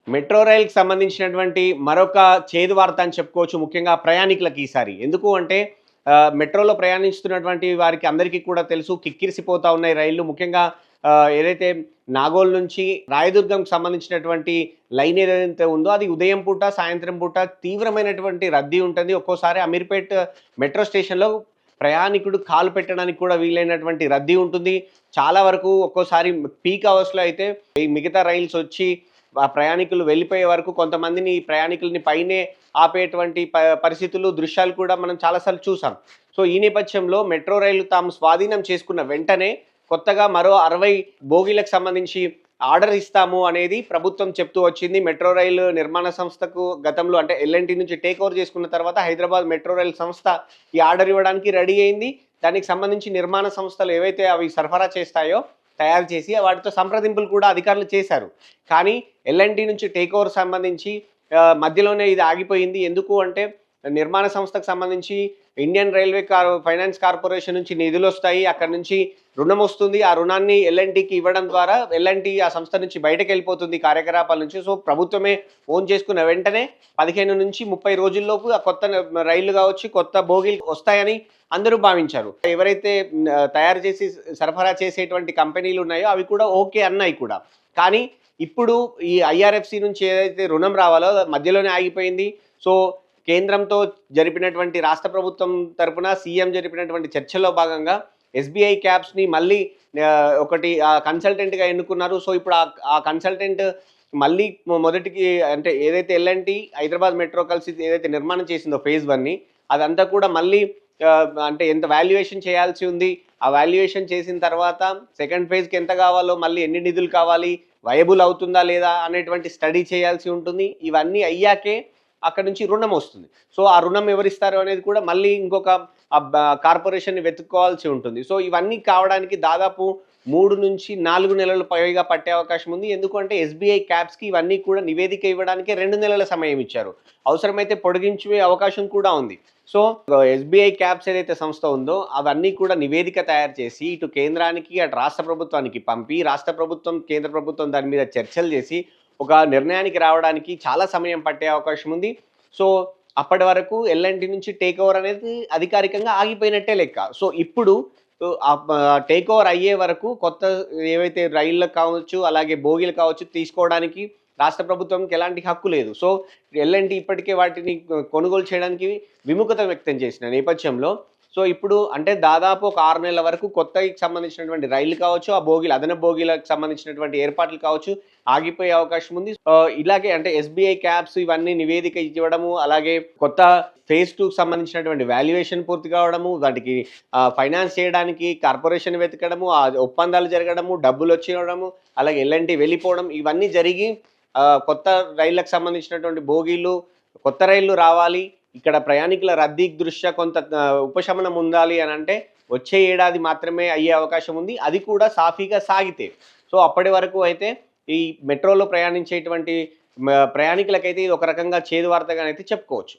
Metro రైలుకి సంబంధించినటువంటి మరొక చేదు వార్త అని చెప్పుకోవచ్చు. ముఖ్యంగా ప్రయాణికులకి ఈసారి. ఎందుకు అంటే మెట్రోలో ప్రయాణిస్తున్నటువంటి వారికి అందరికీ కూడా తెలుసు కిక్కిరిసిపోతా ఉన్నాయి రైళ్లు. ముఖ్యంగా ఏదైతే నాగోల్ నుంచి రాయదుర్గంకి సంబంధించినటువంటి లైన్ ఏదైతే ఉందో అది ఉదయం పూట, సాయంత్రం పూట తీవ్రమైనటువంటి రద్దీ ఉంటుంది. ఒక్కోసారి అమీర్పేట్ మెట్రో స్టేషన్‌లో ప్రయాణికుడు కాలు పెట్టడానికి కూడా వీలైనటువంటి రద్దీ ఉంటుంది. చాలా వరకు ఒక్కోసారి పీక్ అవర్స్‌లో అయితే ఈ మిగతా రైల్స్ వచ్చి ఆ ప్రయాణికులు వెళ్ళిపోయే వరకు కొంతమందిని ప్రయాణికులని పైనే ఆపేటువంటి పరిస్థితులు, దృశ్యాలు కూడా మనం చాలా సార్లు చూసాం. సో, ఈ నేపథ్యంలో మెట్రో రైలు తాము స్వాధీనం చేసుకున్న వెంటనే కొత్తగా మరో 60 బోగీలకు సంబంధించి ఆర్డర్ ఇస్తాము అనేది ప్రభుత్వం చెప్తూ వచ్చింది. మెట్రో రైలు నిర్మాణ సంస్థకు గతంలో అంటే ఎల్&టీ నుంచి టేక్ ఓవర్ చేసుకున్న తర్వాత హైదరాబాద్ మెట్రో రైలు సంస్థ ఈ ఆర్డర్ ఇవ్వడానికి రెడీ అయింది. దానికి సంబంధించి నిర్మాణ సంస్థలు ఏవైతే అవి సరఫరా చేస్తాయో తయారు చేసి వాటితో సంప్రదింపులు కూడా అధికారులు చేశారు. కానీ ఎల్&టీ నుంచి టేక్ ఓవర్ సంబంధించి మధ్యలోనే ఇది ఆగిపోయింది. ఎందుకు అంటే నిర్మాణ సంస్థకు సంబంధించి ఇండియన్ రైల్వే ఫైనాన్స్ కార్పొరేషన్ నుంచి నిధులొస్తాయి. అక్కడి నుంచి రుణం వస్తుంది. ఆ రుణాన్ని ఎల్&టీకి ఇవ్వడం ద్వారా ఎల్&టీ ఆ సంస్థ నుంచి బయటకెళ్ళిపోతుంది కార్యకలాపాల నుంచి. సో, ప్రభుత్వమే ఓన్ చేసుకున్న వెంటనే 15-30 రోజుల్లోపు ఆ కొత్త రైళ్లు కావచ్చు, కొత్త బోగీలు వస్తాయని అందరూ భావించారు. ఎవరైతే తయారు చేసి సరఫరా చేసేటువంటి కంపెనీలు ఉన్నాయో అవి కూడా ఓకే అన్నాయి కూడా. కానీ ఇప్పుడు ఈ ఐఆర్ఎఫ్‌సి నుంచి ఏదైతే రుణం రావాలో మధ్యలోనే ఆగిపోయింది. సో, కేంద్రంతో జరిపినటువంటి రాష్ట్ర ప్రభుత్వం తరపున సీఎం జరిపినటువంటి చర్చలో భాగంగా ఎస్బీఐ క్యాబ్స్‌ని మళ్ళీ ఒకటి కన్సల్టెంట్‌గా ఎన్నుకున్నారు. సో, ఇప్పుడు ఆ కన్సల్టెంట్ మళ్ళీ మొదటికి అంటే ఏదైతే ఎల్&టీ హైదరాబాద్ మెట్రో కలిసి ఏదైతే నిర్మాణం చేసిందో ఫేజ్ 1ని అదంతా కూడా మళ్ళీ అంటే ఎంత వాల్యుయేషన్ చేయాల్సి ఉంది. ఆ వాల్యుయేషన్ చేసిన తర్వాత సెకండ్ ఫేజ్‌కి ఎంత కావాలో, మళ్ళీ ఎన్ని నిధులు కావాలి, వయబుల్ అవుతుందా లేదా అనేటువంటి స్టడీ చేయాల్సి ఉంటుంది. ఇవన్నీ అయ్యాకే అక్కడి నుంచి రుణం వస్తుంది. సో, ఆ రుణం ఎవరిస్తారు అనేది కూడా మళ్ళీ ఇంకొక కార్పొరేషన్‌ని వెతుక్కోవాల్సి ఉంటుంది. సో, ఇవన్నీ కావడానికి దాదాపు 3-4 నెలలు పైగా పట్టే అవకాశం ఉంది. ఎందుకంటే ఎస్బీఐ క్యాబ్స్‌కి ఇవన్నీ కూడా నివేదిక ఇవ్వడానికే 2 నెలల సమయం ఇచ్చారు. అవసరమైతే పొడిగించే అవకాశం కూడా ఉంది. సో, ఎస్బీఐ క్యాబ్స్ ఏదైతే సంస్థ ఉందో అవన్నీ కూడా నివేదిక తయారు చేసి ఇటు కేంద్రానికి, అటు రాష్ట్ర ప్రభుత్వానికి పంపి, రాష్ట్ర ప్రభుత్వం, కేంద్ర ప్రభుత్వం దాని మీద చర్చలు చేసి ఒక నిర్ణయానికి రావడానికి చాలా సమయం పట్టే అవకాశం ఉంది. సో, అప్పటి వరకు ఎల్&టీ నుంచి టేక్ ఓవర్ అనేది అధికారికంగా ఆగిపోయినట్టే లెక్క. సో, ఇప్పుడు టేక్ ఓవర్ అయ్యే వరకు కొత్త ఏవైతే రైళ్ళకు కావచ్చు, అలాగే బోగీలు కావచ్చు తీసుకోవడానికి రాష్ట్ర ప్రభుత్వంకి ఎలాంటి హక్కు లేదు. సో, ఎల్&టీ ఇప్పటికే వాటిని కొనుగోలు చేయడానికి విముఖత వ్యక్తం చేసిన నేపథ్యంలో సో, ఇప్పుడు అంటే దాదాపు ఒక 6 నెలల వరకు కొత్తకి సంబంధించినటువంటి రైళ్లు కావచ్చు, ఆ బోగీలు అదనపు బోగీలకు సంబంధించినటువంటి ఏర్పాట్లు కావచ్చు ఆగిపోయే అవకాశం ఉంది. ఇలాగే అంటే ఎస్బీఐ క్యాబ్స్ ఇవన్నీ నివేదిక ఇవ్వడము, అలాగే కొత్త ఫేజ్ 2కి సంబంధించినటువంటి వాల్యుయేషన్ పూర్తి కావడము, వాటికి ఫైనాన్స్ చేయడానికి కార్పొరేషన్ వెతకడము, ఆ ఒప్పందాలు జరగడము, డబ్బులొచ్చేయడము, అలాగే ఎల్&టీ వెళ్ళిపోవడం ఇవన్నీ జరిగి కొత్త రైళ్ళకు సంబంధించినటువంటి బోగీలు, కొత్త రైళ్లు రావాలి. ఇక్కడ ప్రయాణికుల రద్దీ దృష్ట్యా కొంత ఉపశమనం ఉండాలి అనంటే వచ్చే ఏడాది మాత్రమే అయ్యే అవకాశం ఉంది. అది కూడా సాఫీగా సాగితే. సో, అప్పటి వరకు అయితే ఈ మెట్రోలో ప్రయాణించేటువంటి ప్రయాణికులకైతే ఇది ఒక రకంగా చేదు వార్తగానైతే చెప్పుకోవచ్చు.